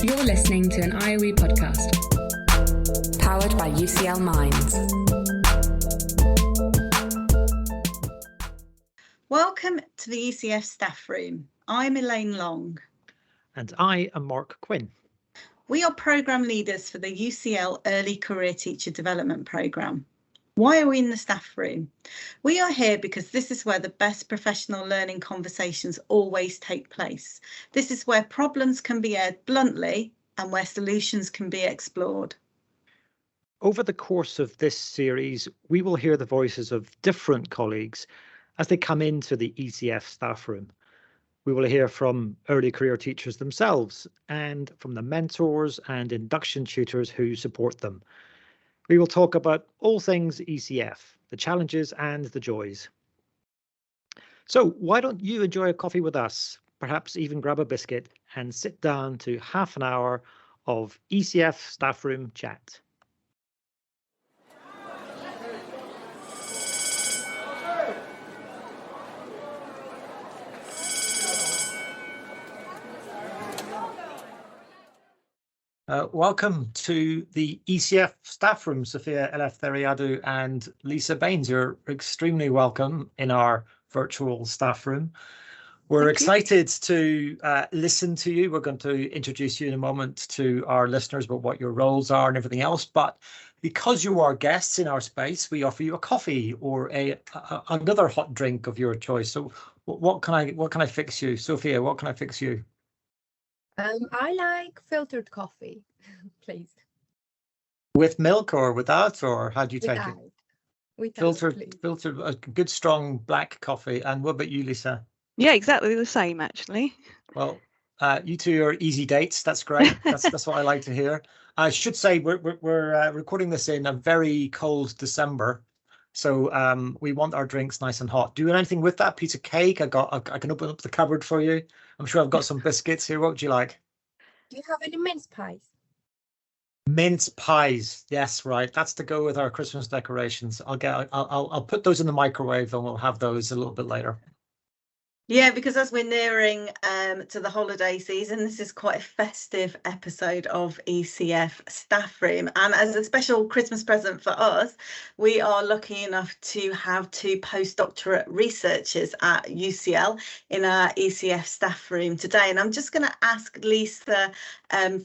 You're listening to an IOE podcast. Powered by UCL Minds. Welcome to the ECF Staffroom. I'm Elaine Long. And I am Mark Quinn. We are programme leaders for the UCL Early Career Teacher Development Programme. Why are we in the staff room? We are here because this is where the best professional learning conversations always take place. This is where problems can be aired bluntly and where solutions can be explored. Over the course of this series, we will hear the voices of different colleagues as they come into the ECF staff room. We will hear from early career teachers themselves and from the mentors and induction tutors who support them. We will talk about all things ECF, the challenges and the joys. So why don't you enjoy a coffee with us, perhaps even grab a biscuit and sit down to half an hour of ECF staff room chat. Welcome to the ECF staff room, Sofia Eleftheriadou and Lisa Baines. You're extremely welcome in our virtual staff room. We're excited to listen to you. We're going to introduce you in a moment to our listeners about what your roles are and everything else. But because you are guests in our space, we offer you a coffee or another hot drink of your choice. So what can I fix you, Sofia? What can I fix you? I like filtered coffee, please. With milk or without, or how do you take it? Without, filtered, a good strong black coffee. And what about you, Lisa? Yeah, exactly the same, actually. Well, you two are easy dates. That's great. That's what I like to hear. I should say we're recording this in a very cold December, so we want our drinks nice and hot. Do you want anything with that? Piece of cake? I can open up the cupboard for you. I'm sure I've got some biscuits here. What would you like? Do you have any mince pies? Mince pies. Yes, right. That's to go with our Christmas decorations. I'll put those in the microwave and we'll have those a little bit later. Yeah, because as we're nearing to the holiday season, this is quite a festive episode of ECF Staff Room. And as a special Christmas present for us, we are lucky enough to have two postdoctorate researchers at UCL in our ECF Staff Room today. And I'm just going to ask Lisa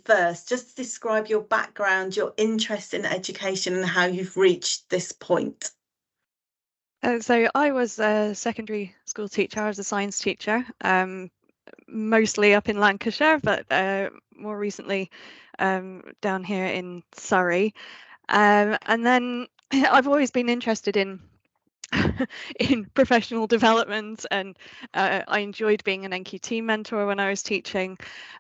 first, just to describe your background, your interest in education and how you've reached this point. So I was a secondary school teacher. I was a science teacher, mostly up in Lancashire, but more recently down here in Surrey. And then I've always been interested in professional development, and I enjoyed being an NQT mentor when I was teaching.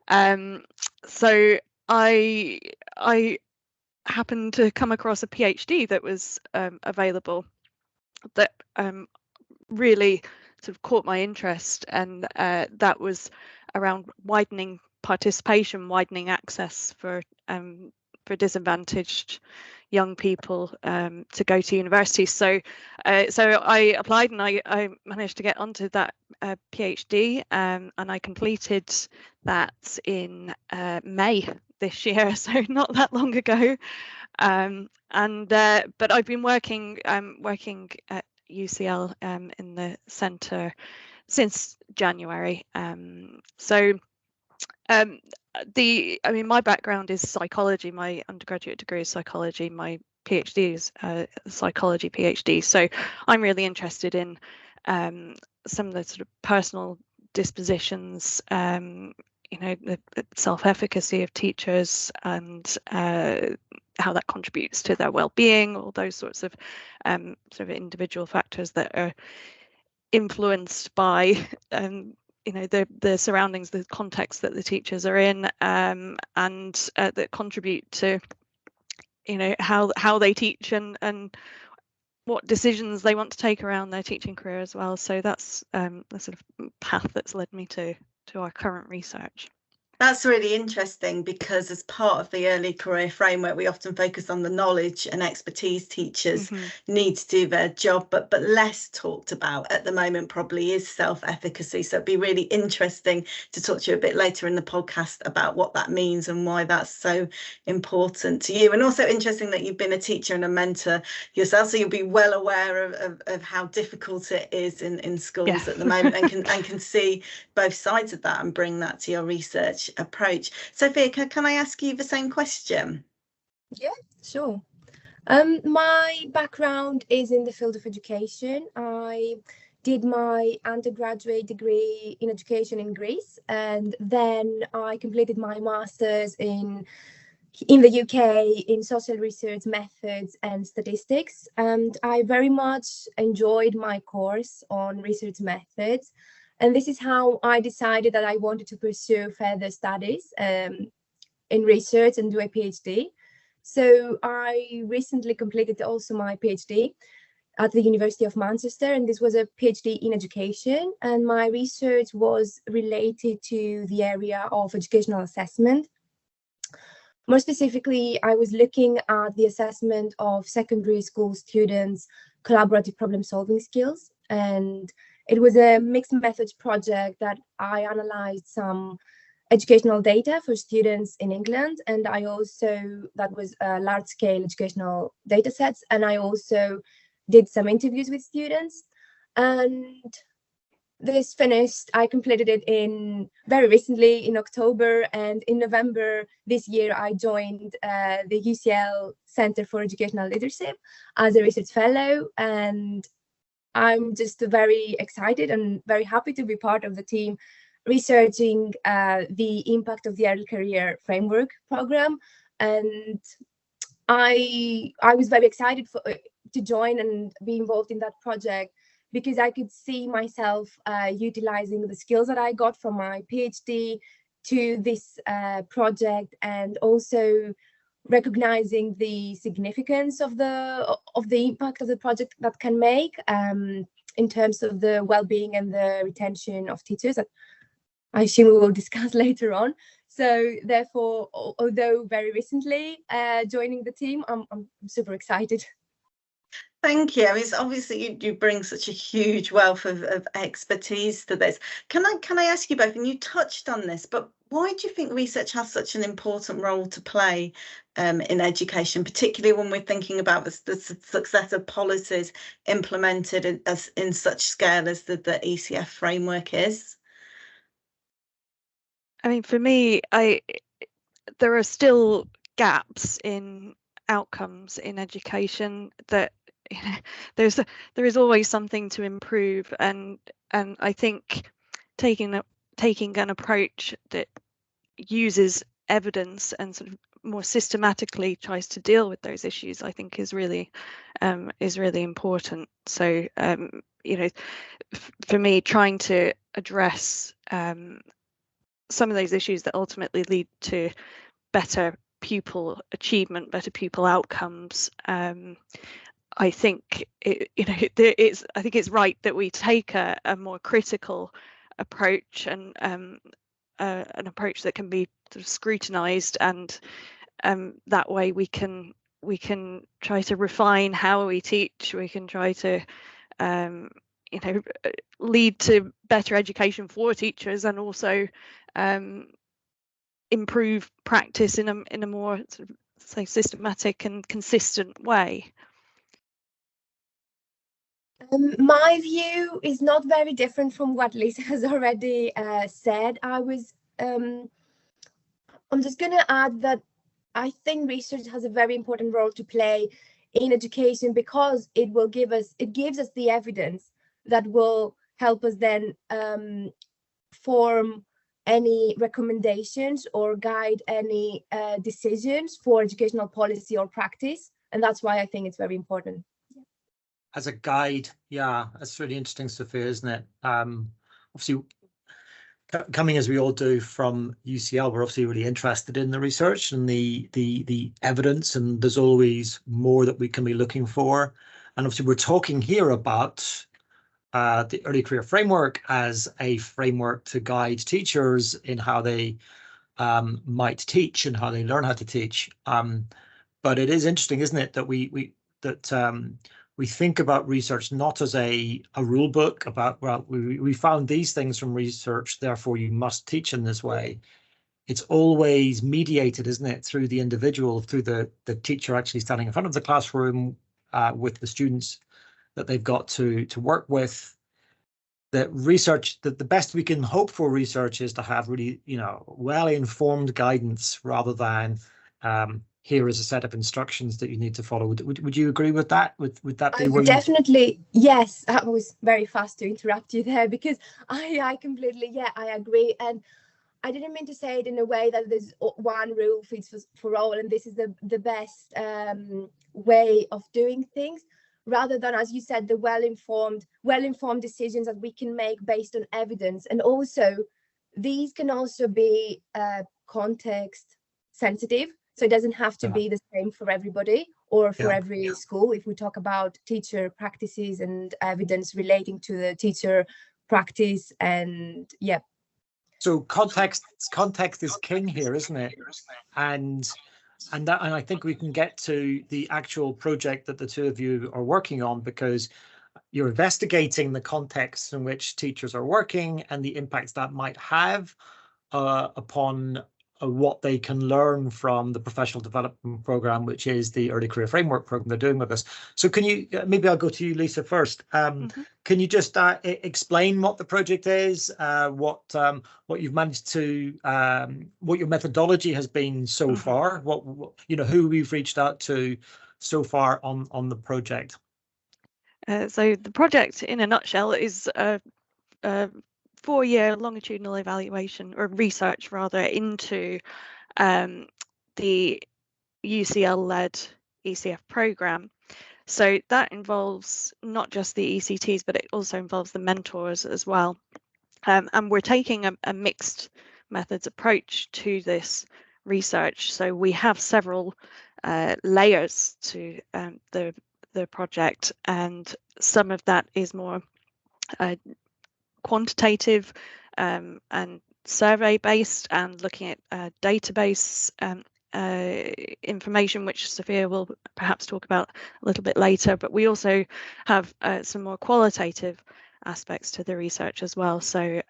So I happened to come across a PhD that was available that really sort of caught my interest, and that was around widening participation, widening access for disadvantaged young people to go to university. So I applied and I managed to get onto that PhD, and I completed that in May this year, so not that long ago. But I've been working at UCL in the centre since January. My background is psychology. My undergraduate degree is psychology. My PhD is psychology PhD. So I'm really interested in some of the sort of personal dispositions, the self-efficacy of teachers, and how that contributes to their well-being, all those sorts of sort of individual factors that are influenced by the surroundings, the context that the teachers are in, and that contribute to how they teach and what decisions they want to take around their teaching career as well. So that's the sort of path that's led me to our current research. That's really interesting, because as part of the early career framework, we often focus on the knowledge and expertise teachers need to do their job, but less talked about at the moment probably is self-efficacy. So it'd be really interesting to talk to you a bit later in the podcast about what that means and why that's so important to you. And also interesting that you've been a teacher and a mentor yourself, so you'll be well aware of how difficult it is in schools at the moment, and can see both sides of that and bring that to your research approach. Sophia, can I ask you the same question? Yeah, sure. My background is in the field of education. I did my undergraduate degree in education in Greece, and then I completed my master's in the UK in social research methods and statistics. And I very much enjoyed my course on research methods. And this is how I decided that I wanted to pursue further studies in research and do a PhD. So I recently completed also my PhD at the University of Manchester, and this was a PhD in education. And my research was related to the area of educational assessment. More specifically, I was looking at the assessment of secondary school students' collaborative problem-solving skills. And it was a mixed methods project that I analyzed some educational data for students in England, and that was large-scale educational data sets, and I also did some interviews with students. And this finished, I completed it very recently in October, and in November this year I joined the UCL Centre for Educational Leadership as a research fellow, and I'm just very excited and very happy to be part of the team researching the impact of the Early Career Framework program. And I was very excited to join and be involved in that project, because I could see myself utilizing the skills that I got from my PhD to this project, and also recognizing the significance of the impact of the project that can make in terms of the well-being and the retention of teachers, that I assume we will discuss later on. So therefore, although very recently joining the team, I'm super excited. Thank you. I mean, it's obviously you bring such a huge wealth of expertise to this. Can I ask you both, and you touched on this, but why do you think research has such an important role to play in education, particularly when we're thinking about the success of policies implemented in such scale as the ECF framework is? I mean, for me, there are still gaps in outcomes in education that there is always something to improve, and I think taking an approach that uses evidence and sort of more systematically tries to deal with those issues, I think is really important. So for me, trying to address some of those issues that ultimately lead to better pupil achievement, better pupil outcomes, I think it's right that we take a more critical approach, and an approach that can be sort of scrutinized, and that way we can try to refine how we teach. We can try to lead to better education for teachers, and also improve practice in a more sort of, say, systematic and consistent way. My view is not very different from what Lisa has already said. I'm just going to add that I think research has a very important role to play in education, because it gives us the evidence that will help us then form any recommendations or guide any decisions for educational policy or practice. And that's why I think it's very important. As a guide, yeah, that's really interesting, Sophia, isn't it? Obviously, coming as we all do from UCL, we're obviously really interested in the research and the evidence, and there's always more that we can be looking for. And obviously, we're talking here about the Early Career Framework as a framework to guide teachers in how they might teach and how they learn how to teach. But it is interesting, isn't it, that we think about research not as a rule book about, well, we found these things from research, therefore you must teach in this way. It's always mediated, isn't it, through the individual, through the teacher actually standing in front of the classroom with the students that they've got to work with. That research, that the best we can hope for research is to have really, well-informed guidance rather than here is a set of instructions that you need to follow. Would you agree with that? Would that be definitely, yes. I was very fast to interrupt you there because I completely, I agree. And I didn't mean to say it in a way that there's one rule fits for all and this is the best way of doing things, rather than, as you said, the well-informed decisions that we can make based on evidence. And also these can also be context sensitive, so it doesn't have to be the same for everybody or for every school. If we talk about teacher practices and evidence relating to the teacher practice, and so context is king here, isn't it? And I think we can get to the actual project that the two of you are working on, because you're investigating the context in which teachers are working and the impacts that might have upon what they can learn from the professional development program, which is the early career framework program they're doing with us. So can you, maybe I'll go to you, Lisa, first. Can you just explain what the project is, what you've managed to, what your methodology has been so far, what who we've reached out to so far on the project? So the project, in a nutshell, is a 4-year longitudinal evaluation, or research rather, into the UCL-led ECF program. So that involves not just the ECTs, but it also involves the mentors as well. And we're taking a mixed methods approach to this research. So we have several layers to the project, and some of that is more quantitative and survey based, and looking at database information, which Sophia will perhaps talk about a little bit later. But we also have some more qualitative aspects to the research as well. So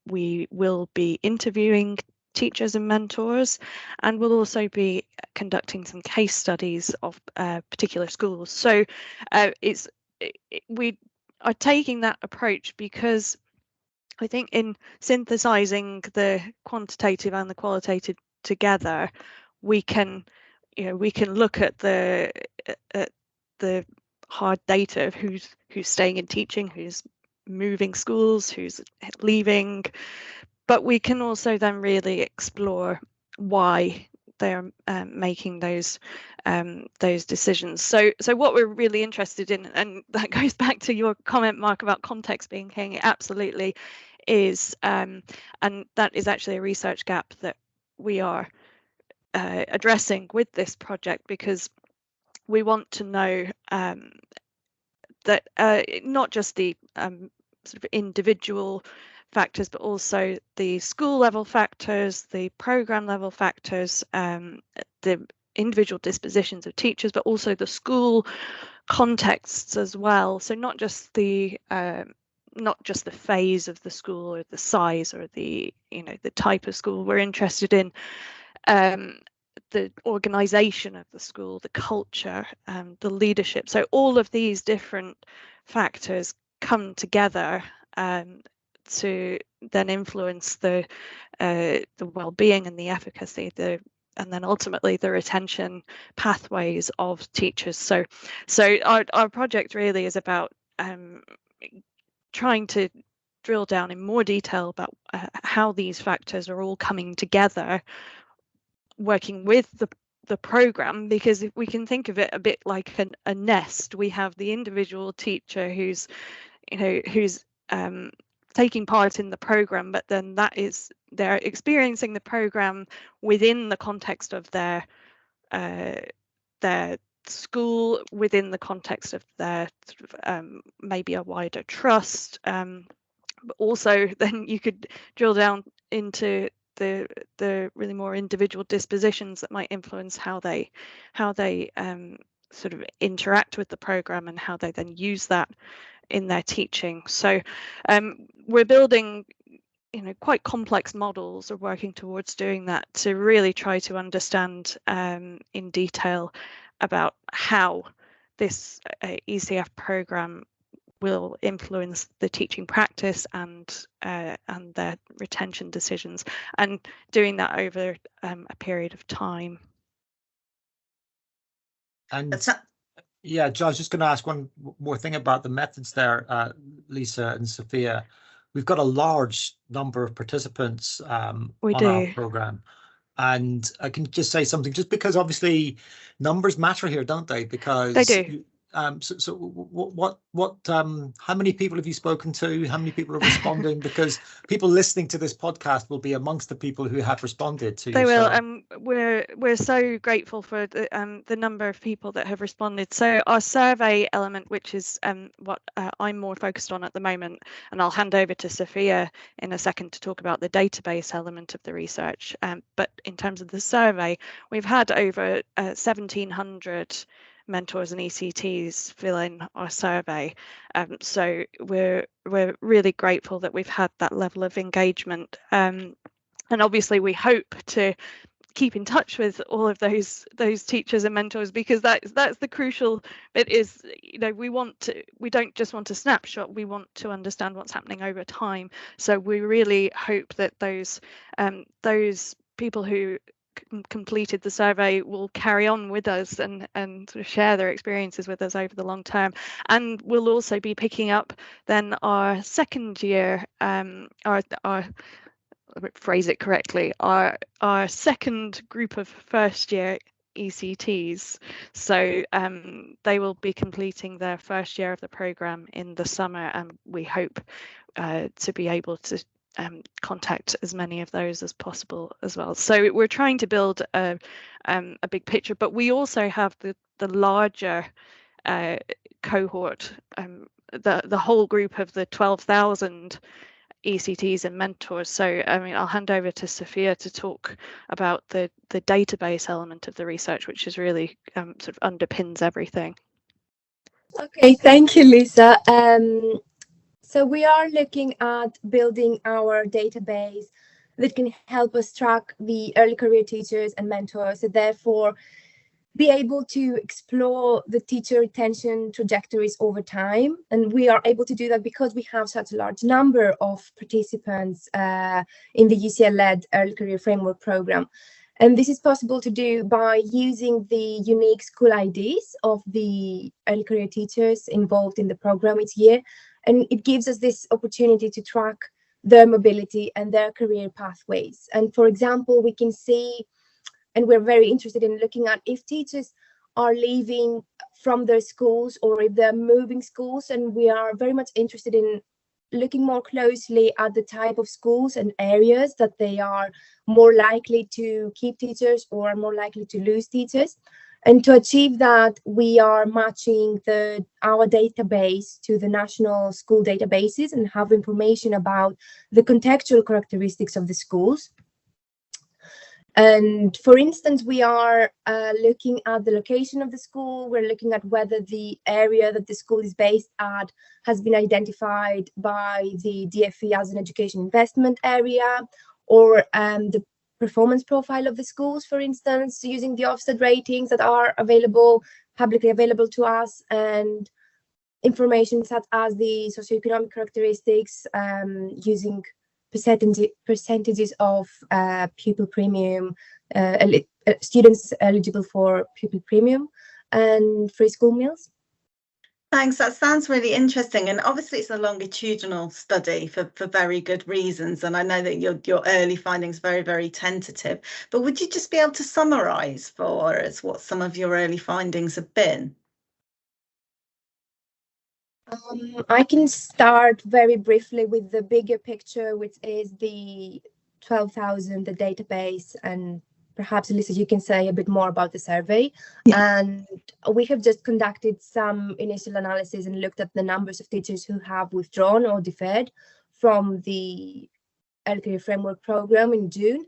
we will be interviewing teachers and mentors, and we'll also be conducting some case studies of particular schools. So we are taking that approach because I think in synthesizing the quantitative and the qualitative together, we can look at the hard data of who's staying in teaching, who's moving schools, who's leaving, but we can also then really explore why they're making those decisions. So what we're really interested in, and that goes back to your comment, Mark, about context being king, it absolutely is, and that is actually a research gap that we are addressing with this project, because we want to know that not just the sort of individual factors, but also the school level factors, the program level factors, the individual dispositions of teachers, but also the school contexts as well. So not just the phase of the school, or the size, or the the type of school. We're interested in the organization of the school, the culture, the leadership. So all of these different factors come together to then influence the well-being and the efficacy, and then ultimately the retention pathways of teachers. So our project really is about trying to drill down in more detail about how these factors are all coming together, working with the program, because if we can think of it a bit like a nest, we have the individual teacher who's taking part in the program, but then they're experiencing the program within the context of their school, within the context of their maybe a wider trust, but also then you could drill down into the really more individual dispositions that might influence how they sort of interact with the program and how they then use that in their teaching. So we're building quite complex models, or working towards doing that, to really try to understand in detail about how this ECF program will influence the teaching practice and their retention decisions, and doing that over a period of time. And yeah, I was just going to ask one more thing about the methods there, Lisa and Sophia. We've got a large number of participants on our program, and I can just say something, just because obviously numbers matter here, don't they? Because they do. So what how many people have you spoken to? How many people are responding? Because people listening to this podcast will be amongst the people who have responded to you. They will. We're so grateful for the number of people that have responded. So our survey element, which is what I'm more focused on at the moment, and I'll hand over to Sophia in a second to talk about the database element of the research. But in terms of the survey, we've had over 1,700 mentors and ECTs fill in our survey. So we're really grateful that we've had that level of engagement. And obviously we hope to keep in touch with all of those teachers and mentors, because that's the crucial bit. Is we don't just want a snapshot, we want to understand what's happening over time. So we really hope that those people who completed the survey will carry on with us and sort of share their experiences with us over the long term. And we'll also be picking up then our second year, phrase it correctly, our second group of first year ECTs. So they will be completing their first year of the program in the summer, and we hope to be able to contact as many of those as possible as well. So we're trying to build a big picture, but we also have the larger cohort, the whole group of the 12,000 ECTs and mentors. So I'll hand over to Sophia to talk about the database element of the research, which is really sort of underpins everything. Okay, thank you, Lisa. So we are looking at building our database that can help us track the early career teachers and mentors, and therefore be able to explore the teacher retention trajectories over time. And we are able to do that because we have such a large number of participants in the UCL-led Early Career Framework program. And this is possible to do by using the unique school IDs of the early career teachers involved in the program each year. And it gives us this opportunity to track their mobility and their career pathways. And for example, we can see, and we're very interested in looking at if teachers are leaving from their schools or if they're moving schools. And we are very much interested in looking more closely at the type of schools and areas that they are more likely to keep teachers or are more likely to lose teachers. And to achieve that, we are matching our database to the national school databases and have information about the contextual characteristics of the schools. And for instance, we are looking at the location of the school. We're looking at whether the area that the school is based at has been identified by the DFE as an education investment area, or the performance profile of the schools, for instance, using the Ofsted ratings that are publicly available to us, and information such as the socioeconomic characteristics, using percentages of pupil premium, students eligible for pupil premium, and free school meals. Thanks, that sounds really interesting, and obviously it's a longitudinal study for very good reasons, and I know that your early findings are very, very tentative, but would you just be able to summarise for us what some of your early findings have been? I can start very briefly with the bigger picture, which is the 12,000, the database, and perhaps, Lisa, you can say a bit more about the survey. Yeah. And we have just conducted some initial analysis and looked at the numbers of teachers who have withdrawn or deferred from the Early Career Framework program in June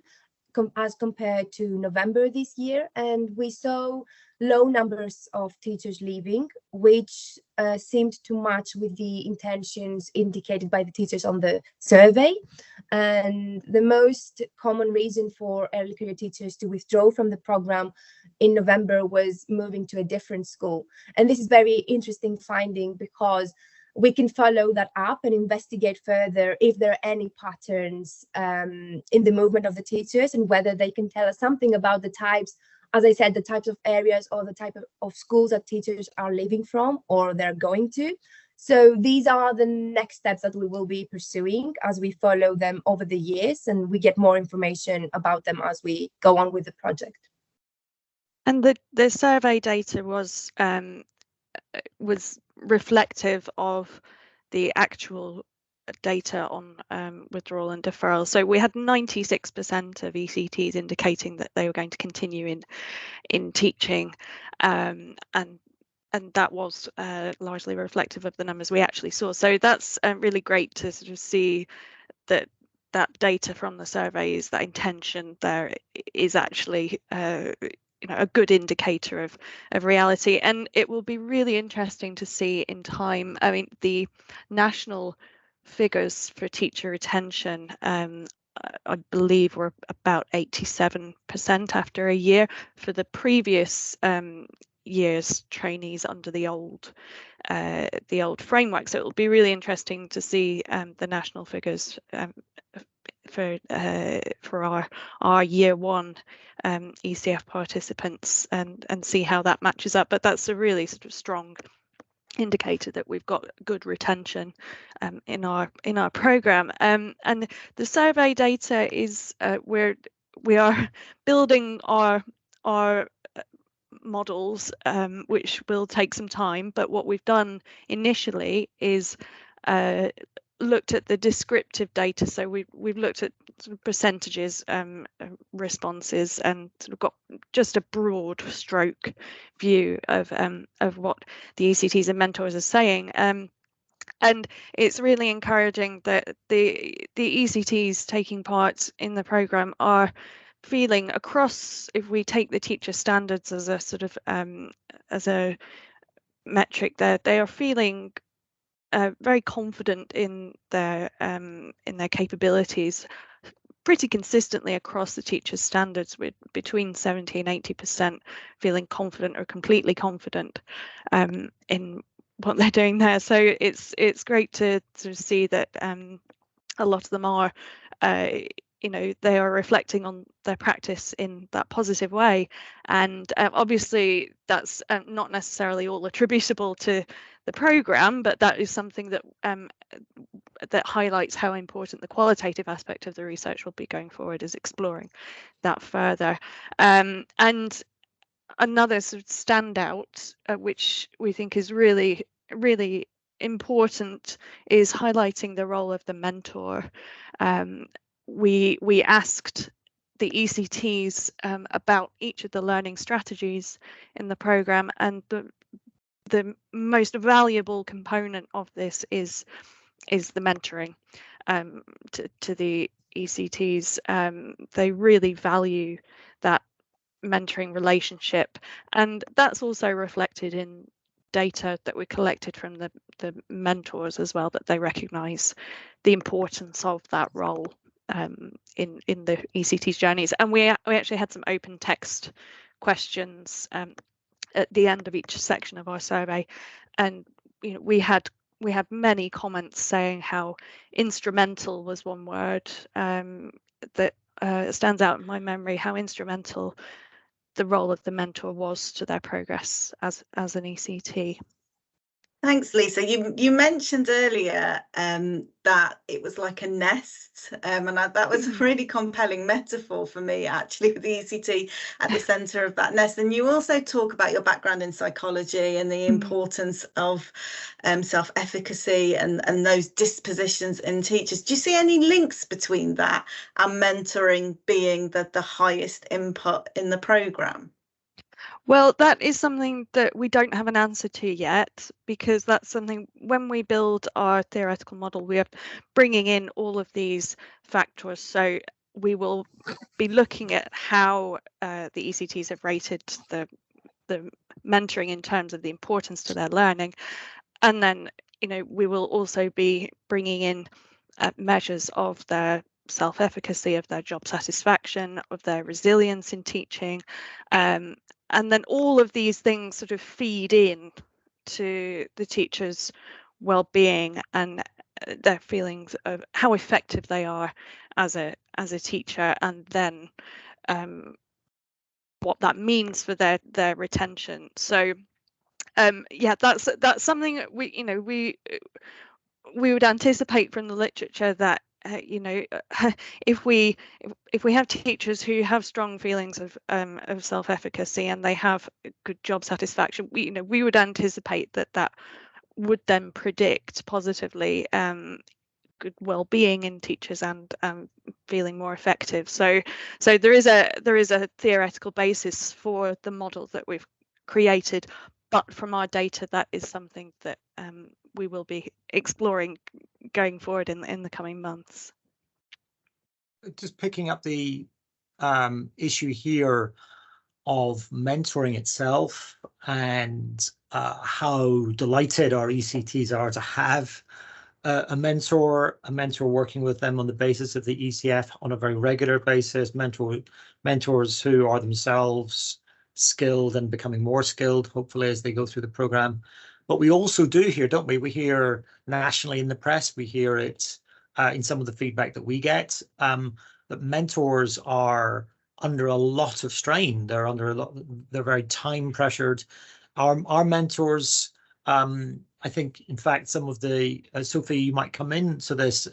as compared to November this year, and we saw low numbers of teachers leaving, which seemed to match with the intentions indicated by the teachers on the survey. And the most common reason for early career teachers to withdraw from the program in November was moving to a different school. And this is very interesting finding, because we can follow that up and investigate further if there are any patterns in the movement of the teachers, and whether they can tell us something about the types, as I said, the types of areas or the type of schools that teachers are leaving from or they're going to. So these are the next steps that we will be pursuing as we follow them over the years, and we get more information about them as we go on with the project. And the survey data was reflective of the actual data on withdrawal and deferral. So we had 96% of ECTs indicating that they were going to continue in teaching, and that was largely reflective of the numbers we actually saw. So that's really great to sort of see that data from the surveys, that intention there is actually a good indicator of reality. And it will be really interesting to see in time. I mean, the national figures for teacher retention, I believe, were about 87% after a year. For the previous year's trainees under the old framework. So it will be really interesting to see the national figures for our year one ECF participants, and see how that matches up. But that's a really sort of strong indicator that we've got good retention in our program. And the survey data is we are building our models, which will take some time. But what we've done initially is looked at the descriptive data. So we've looked at sort of percentages, responses, and sort of got just a broad stroke view of what the ECTs and mentors are saying. And it's really encouraging that the ECTs taking part in the programme are feeling across, if we take the teacher standards as a sort of as a metric, there they are feeling very confident in their capabilities, pretty consistently across the teachers' standards, with between 70 and 80% feeling confident or completely confident in what they're doing there. So it's great to sort of see that a lot of them are they are reflecting on their practice in that positive way. And obviously that's not necessarily all attributable to the programme, but that is something that that highlights how important the qualitative aspect of the research will be going forward, is exploring that further. And another sort of standout, which we think is really, really important, is highlighting the role of the mentor. We asked the ECTs about each of the learning strategies in the programme, and the most valuable component of this is the mentoring to the ECTs. They really value that mentoring relationship, and that's also reflected in data that we collected from the mentors as well, that they recognise the importance of that role in the ECT's journeys. And we actually had some open text questions at the end of each section of our survey, and we had many comments saying how instrumental was one word that stands out in my memory, how instrumental the role of the mentor was to their progress as an ECT. Thanks, Lisa. You mentioned earlier that it was like a nest, and that was a really compelling metaphor for me, actually, with the ECT at the centre of that nest. And you also talk about your background in psychology and the importance of self-efficacy and those dispositions in teachers. Do you see any links between that and mentoring being the highest input in the programme? Well, that is something that we don't have an answer to yet, because that's something, when we build our theoretical model, we are bringing in all of these factors. So we will be looking at how the ECTs have rated the mentoring in terms of the importance to their learning. And then, we will also be bringing in measures of their self-efficacy, of their job satisfaction, of their resilience in teaching. And then all of these things sort of feed in to the teachers' well-being and their feelings of how effective they are as a teacher, and then what that means for their retention. So yeah, that's something that we would anticipate from the literature, that if we have teachers who have strong feelings of self-efficacy and they have good job satisfaction, we would anticipate that would then predict positively good well-being in teachers and feeling more effective. So there is a theoretical basis for the model that we've created, but from our data, that is something that we will be exploring going forward in the coming months. Just picking up the issue here of mentoring itself, and how delighted our ECTs are to have a mentor working with them on the basis of the ECF on a very regular basis, mentors who are themselves skilled and becoming more skilled, hopefully, as they go through the program. But we also do hear, don't we? We hear nationally in the press, we hear it in some of the feedback that we get, that mentors are under a lot of strain. They're very time pressured. Our mentors, I think, in fact, some of the, Sophie, you might come into this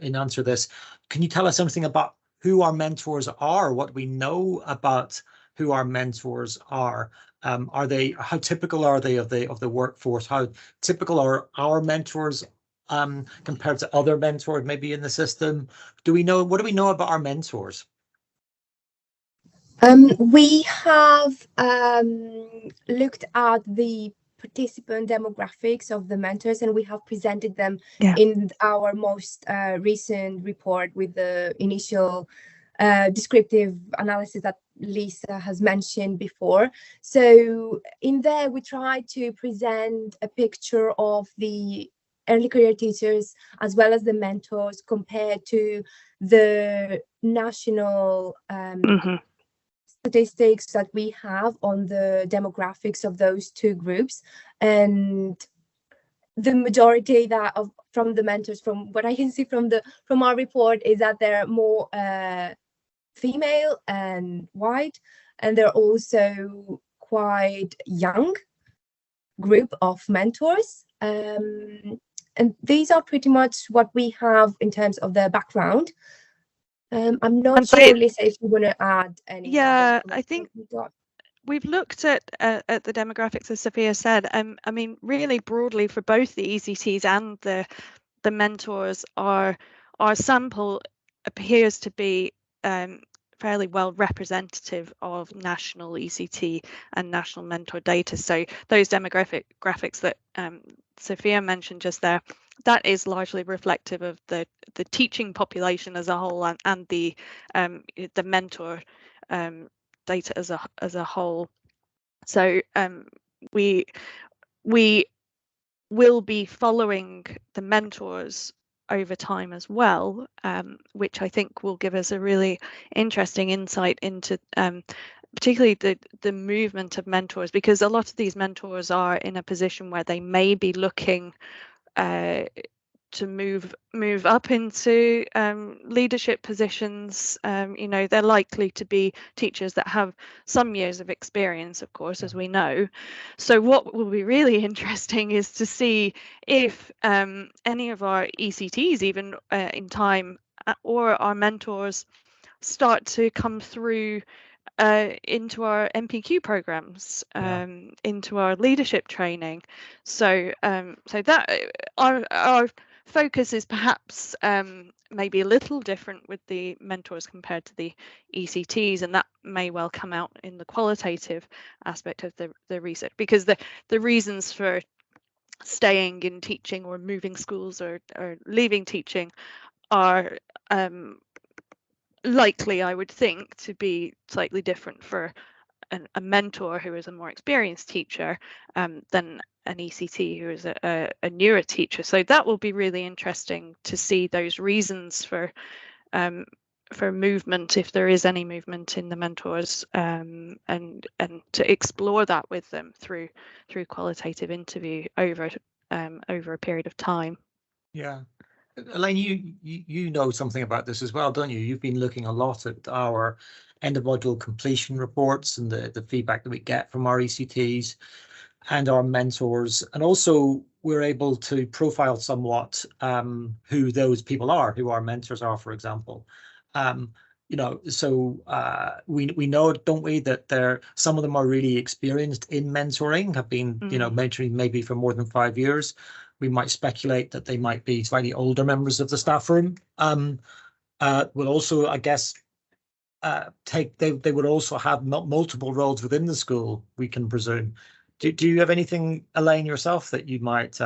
in answer this. Can you tell us something about who our mentors are, what we know about who our mentors are? How typical are they of the workforce? How typical are our mentors compared to other mentors maybe in the system? What do we know about our mentors? We have looked at the participant demographics of the mentors, and we have presented them in our most recent report with the initial descriptive analysis that Lisa has mentioned before. So in there, we try to present a picture of the early career teachers as well as the mentors compared to the national statistics that we have on the demographics of those two groups. And the majority from the mentors, from what I can see from our report, is that they're more female and white, and they're also quite young group of mentors. And these are pretty much what we have in terms of their background. I'm not sure, Lisa, if you want to add any. Yeah, I think we've looked at the demographics, as Sophia said. I mean, really broadly for both the ECTs and the mentors, our sample appears to be fairly well representative of national ECT and national mentor data. So those demographics that Sophia mentioned just there, that is largely reflective of the teaching population as a whole, and the mentor data as a whole. So we will be following the mentors over time as well, which I think will give us a really interesting insight into particularly the movement of mentors, because a lot of these mentors are in a position where they may be looking to move up into leadership positions. They're likely to be teachers that have some years of experience, of course, as we know. So what will be really interesting is to see if any of our ECTs, even in time, or our mentors, start to come through into our MPQ programs, into our leadership training. So that our focus is perhaps maybe a little different with the mentors compared to the ECTs, and that may well come out in the qualitative aspect of the research, because the reasons for staying in teaching or moving schools or leaving teaching are likely, I would think, to be slightly different for a mentor who is a more experienced teacher than an ECT who is a newer teacher. So that will be really interesting to see those reasons for movement, if there is any movement in the mentors, and to explore that with them through qualitative interview over a period of time. Yeah. Elaine, you know something about this as well, don't you? You've been looking a lot at our end of module completion reports and the feedback that we get from our ECTs and our mentors, and also we're able to profile somewhat who those people are, who our mentors are, for example. You know, so we know, don't we, that some of them are really experienced in mentoring, have been you know, mentoring maybe for more than 5 years. We might speculate that they might be slightly older members of the staff room. Will also, I guess, they would also have multiple roles within the school, we can presume. Do you have anything, Elaine, yourself, that you might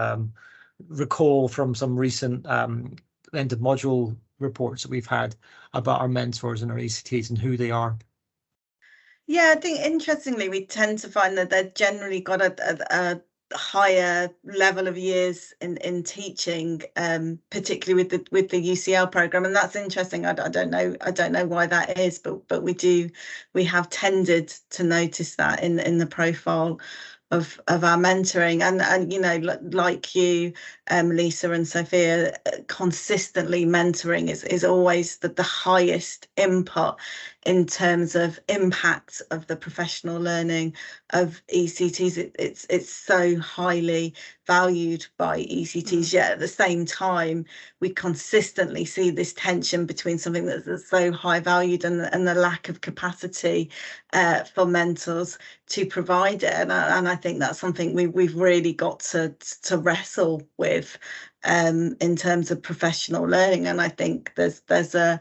recall from some recent end of module reports that we've had about our mentors and our ECTs and who they are? Yeah, I think interestingly, we tend to find that they've generally got a higher level of years in teaching, particularly with the UCL program, and that's interesting. I don't know why that is, but we have tended to notice that in the profile of our mentoring, and you know, like you, Lisa and Sophia, consistently mentoring is always the highest input in terms of impact of the professional learning of ECTs. It's so highly valued by ECTs, yet at the same time we consistently see this tension between something that's so high valued and the lack of capacity for mentors to provide it, and I think that's something we've really got to wrestle with in terms of professional learning. And I think there's a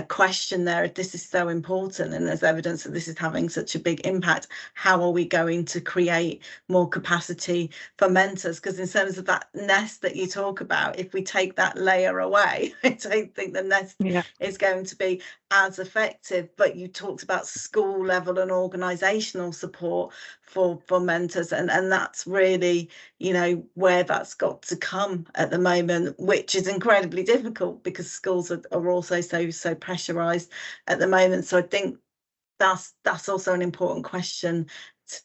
question there. If this is so important and there's evidence that this is having such a big impact, how are we going to create more capacity for mentors? Because in terms of that nest that you talk about, if we take that layer away, I don't think the nest is going to be as effective. But you talked about school level and organisational support for mentors, and that's really, you know, where that's got to come at the moment, which is incredibly difficult because schools are also so pressurized at the moment. So I think that's also an important question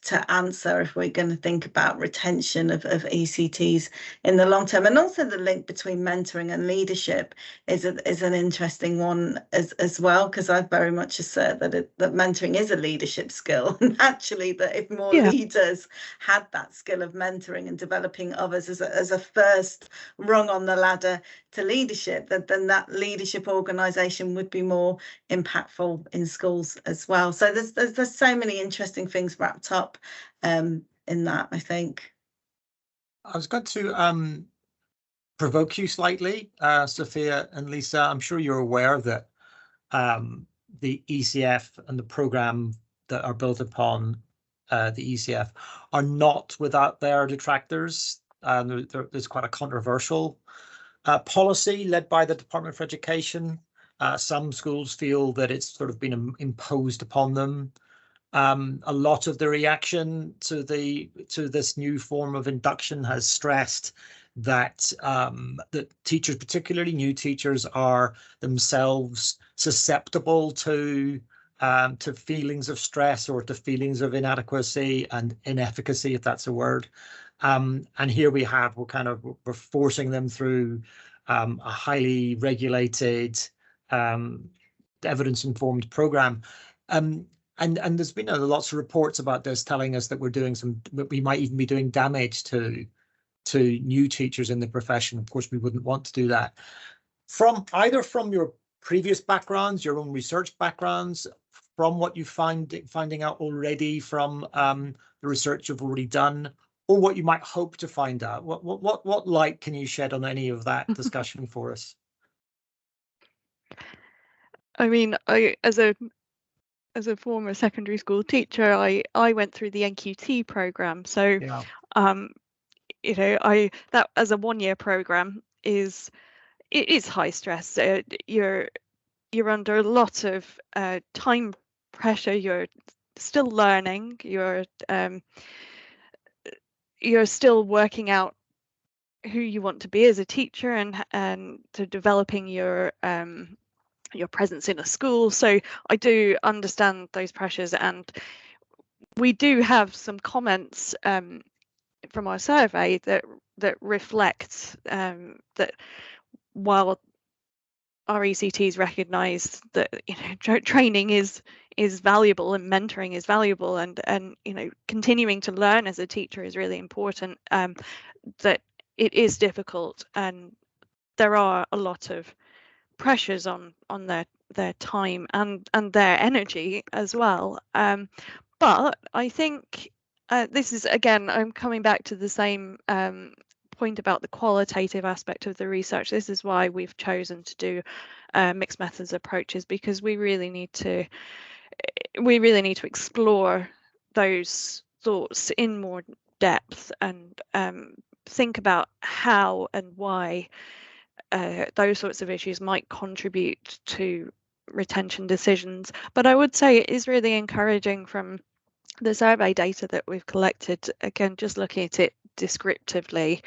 to answer if we're going to think about retention of ECTs in the long term. And also the link between mentoring and leadership is an interesting one as well, because I very much assert that mentoring is a leadership skill, and actually that if more leaders had that skill of mentoring and developing others as a first rung on the ladder to leadership, then that leadership organisation would be more impactful in schools as well. So there's so many interesting things wrapped up in that, I think. I was going to provoke you slightly, Sophia and Lisa. I'm sure you're aware that the ECF and the programme that are built upon the ECF are not without their detractors. There's quite a controversial policy led by the Department for Education. Some schools feel that it's sort of been imposed upon them. A lot of the reaction to this new form of induction has stressed that that teachers, particularly new teachers, are themselves susceptible to feelings of stress or to feelings of inadequacy and inefficacy, if that's a word. And here we're forcing them through a highly regulated, evidence-informed program. And there's been lots of reports about this telling us that we might even be doing damage to new teachers in the profession. Of course, we wouldn't want to do that. From your previous backgrounds, your own research backgrounds, from what you finding out already from the research you've already done, or what you might hope to find out, what light can you shed on any of that discussion for us? I mean, as a former secondary school teacher, I went through the NQT program. So, Yeah. That as a 1-year program it is high stress. You're under a lot of time pressure. You're still learning. You're still working out who you want to be as a teacher, and to developing your presence in a school. So I do understand those pressures, and we do have some comments from our survey that reflect that while our ECTs recognise that training is valuable and mentoring is valuable, and continuing to learn as a teacher is really important, that it is difficult, and there are a lot of pressures on their time and their energy as well. But I think this is, again, I'm coming back to the same point about the qualitative aspect of the research. This is why we've chosen to do mixed methods approaches, because we really need to explore those thoughts in more depth, and think about how and why those sorts of issues might contribute to retention decisions. But I would say it is really encouraging from the survey data that we've collected, again, just looking at it descriptively,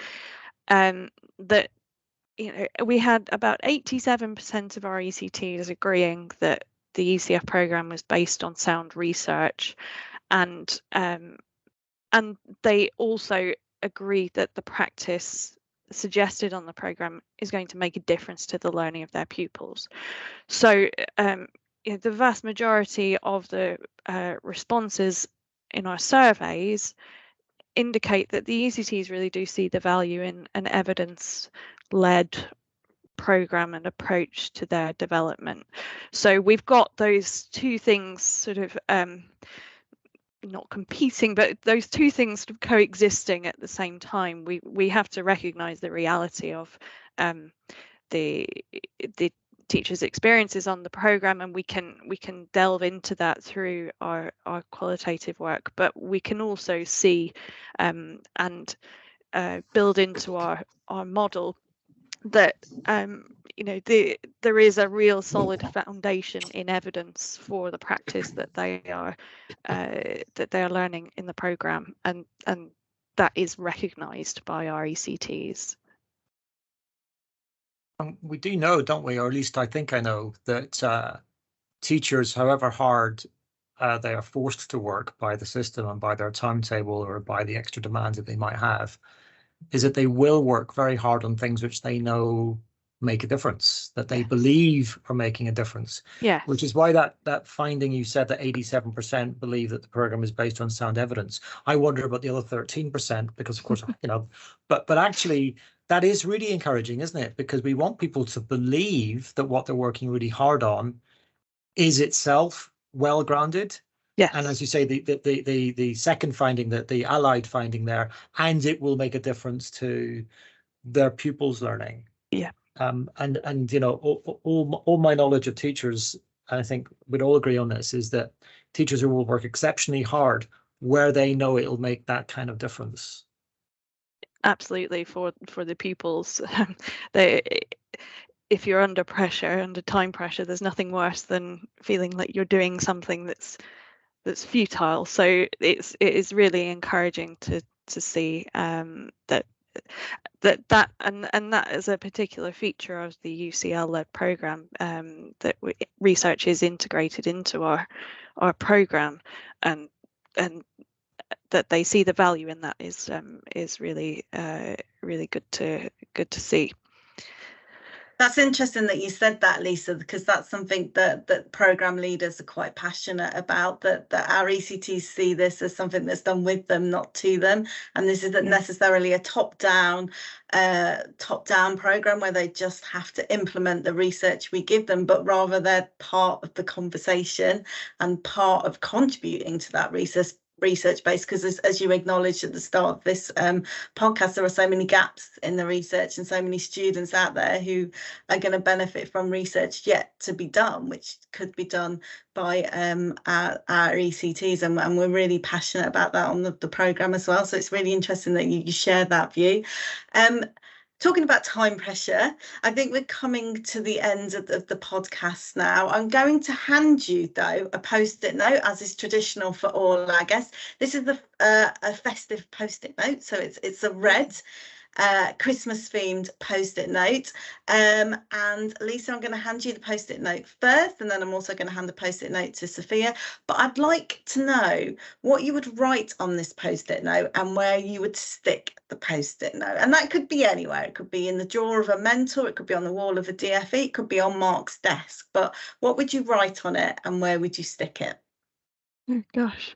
that we had about 87% of our ECTs agreeing that the ECF program was based on sound research, and they also agreed that the practice suggested on the program is going to make a difference to the learning of their pupils. So the vast majority of the responses in our surveys indicate that the ECTs really do see the value in an evidence-led program and approach to their development. So we've got those two things sort of not competing, but those two things sort of coexisting at the same time. We have to recognize the reality of the teachers' experiences on the program, and we can delve into that through our qualitative work, but we can also see and build into our model that there is a real solid foundation in evidence for the practice that they are learning in the program, and that is recognized by our ECTs. We do know, don't we, or at least I think I know, that teachers, however hard they are forced to work by the system and by their timetable or by the extra demands that they might have, is that they will work very hard on things which they know make a difference, that they believe are making a difference. Yeah. Which is why that finding you said that 87% believe that the program is based on sound evidence. I wonder about the other 13%, because of course, but actually that is really encouraging, isn't it? Because we want people to believe that what they're working really hard on is itself well grounded. Yes. And as you say, the second finding, that the allied finding there, and it will make a difference to their pupils' learning. Yeah. And all my knowledge of teachers, and I think we'd all agree on this, is that teachers will work exceptionally hard where they know it'll make that kind of difference. Absolutely, for the pupils. If you're under pressure, under time pressure, there's nothing worse than feeling like you're doing something that's futile. So it is really encouraging to see that is a particular feature of the UCL-led program, that research is integrated into our program, and that they see the value in that is really really good to see. That's interesting that you said that, Lisa, because that's something that program leaders are quite passionate about, that our ECTs see this as something that's done with them, not to them. And this isn't necessarily a top-down program where they just have to implement the research we give them, but rather they're part of the conversation and part of contributing to that research based, because as you acknowledged at the start of this podcast, there are so many gaps in the research and so many students out there who are going to benefit from research yet to be done, which could be done by our ECTs, and we're really passionate about that on the programme as well. So it's really interesting that you share that view. Talking about time pressure, I think we're coming to the end of the podcast now. I'm going to hand you, though, a post-it note, as is traditional for all our guests. This is a festive post-it note, so it's a red Christmas themed post-it note, and Lisa, I'm going to hand you the post-it note first, and then I'm also going to hand the post-it note to Sophia. But I'd like to know what you would write on this post-it note and where you would stick the post-it note, and that could be anywhere. It could be in the drawer of a mentor, it could be on the wall of a DFE, it could be on Mark's desk. But what would you write on it and where would you stick it? Oh gosh,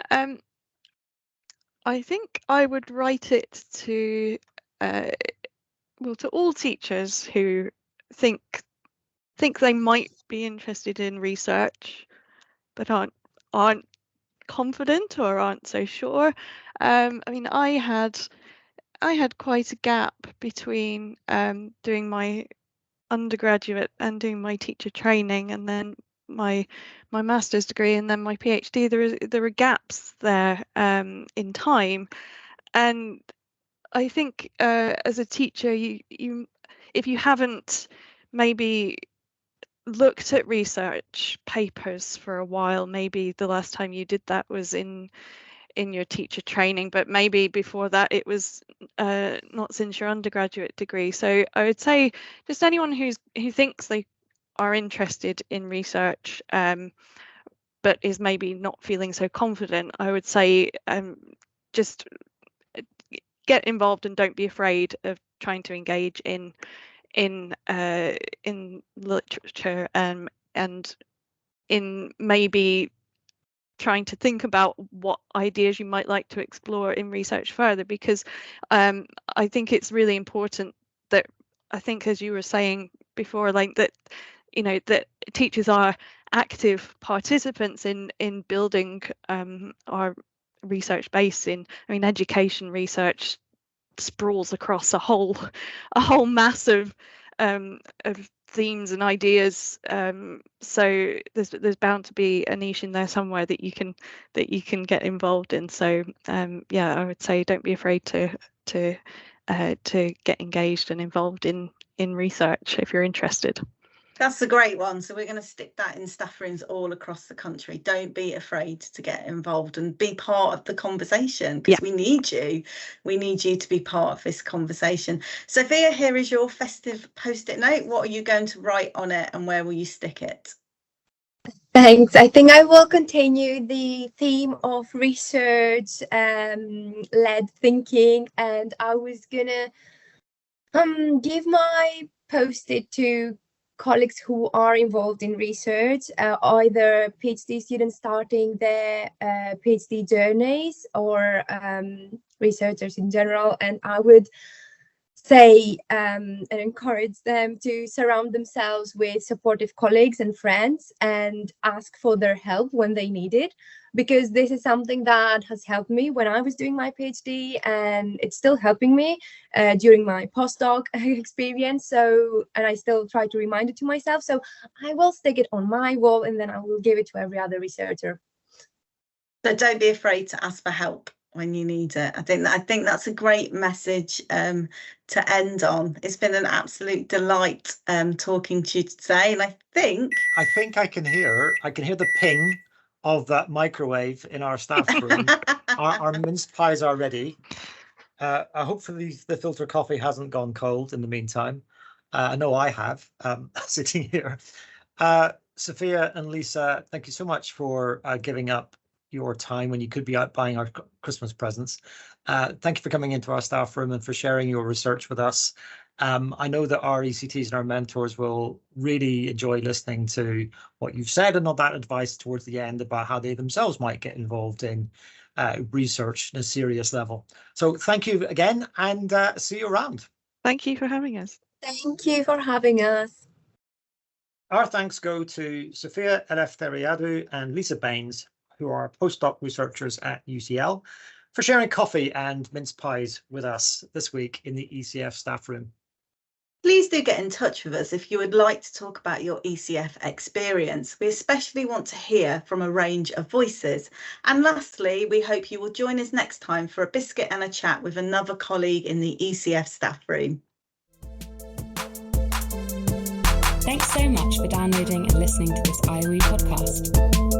I think I would write it to to all teachers who think they might be interested in research but aren't confident or aren't so sure. I mean, I had quite a gap between doing my undergraduate and doing my teacher training, and then my master's degree, and then my PhD. There were gaps there in time, and I think as a teacher, you if you haven't maybe looked at research papers for a while, maybe the last time you did that was in your teacher training, but maybe before that it was not since your undergraduate degree. So I would say just anyone who thinks they are interested in research but is maybe not feeling so confident, I would say just get involved and don't be afraid of trying to engage in literature and in maybe trying to think about what ideas you might like to explore in research further, because I think it's really important that, I think as you were saying before, like that, that teachers are active participants in building our research base in, education research sprawls across a whole mass of themes and ideas, so there's bound to be a niche in there somewhere that you can get involved in. So yeah, I would say don't be afraid to get engaged and involved in research if you're interested. That's a great one. So we're going to stick that in staff rooms all across the country. Don't be afraid to get involved and be part of the conversation, because we need you. We need you to be part of this conversation. Sophia, here is your festive post-it note. What are you going to write on it and where will you stick it? Thanks. I think I will continue the theme of research led thinking, and I was gonna give my post-it to colleagues who are involved in research, either PhD students starting their PhD journeys or researchers in general. And I would say and encourage them to surround themselves with supportive colleagues and friends and ask for their help when they need it, because this is something that has helped me when I was doing my PhD, and it's still helping me during my postdoc experience. So, and I still try to remind it to myself. So I will stick it on my wall, and then I will give it to every other researcher. So don't be afraid to ask for help when you need it. I think that's a great message to end on. It's been an absolute delight talking to you today, and I think I can hear the ping of that microwave in our staff room. our mince pies are ready. Hopefully the filter coffee hasn't gone cold in the meantime. I know I have, sitting here. Sophia and Lisa, thank you so much for giving up your time when you could be out buying our Christmas presents. Thank you for coming into our staff room and for sharing your research with us. I know that our ECTs and our mentors will really enjoy listening to what you've said and all that advice towards the end about how they themselves might get involved in research at a serious level. So thank you again, and see you around. Thank you for having us. Thank you for having us. Our thanks go to Sofia Eleftheriadou and Lisa Baines, who are postdoc researchers at UCL, for sharing coffee and mince pies with us this week in the ECF staff room. Please do get in touch with us if you would like to talk about your ECF experience. We especially want to hear from a range of voices. And lastly, we hope you will join us next time for a biscuit and a chat with another colleague in the ECF staff room. Thanks so much for downloading and listening to this IOE podcast.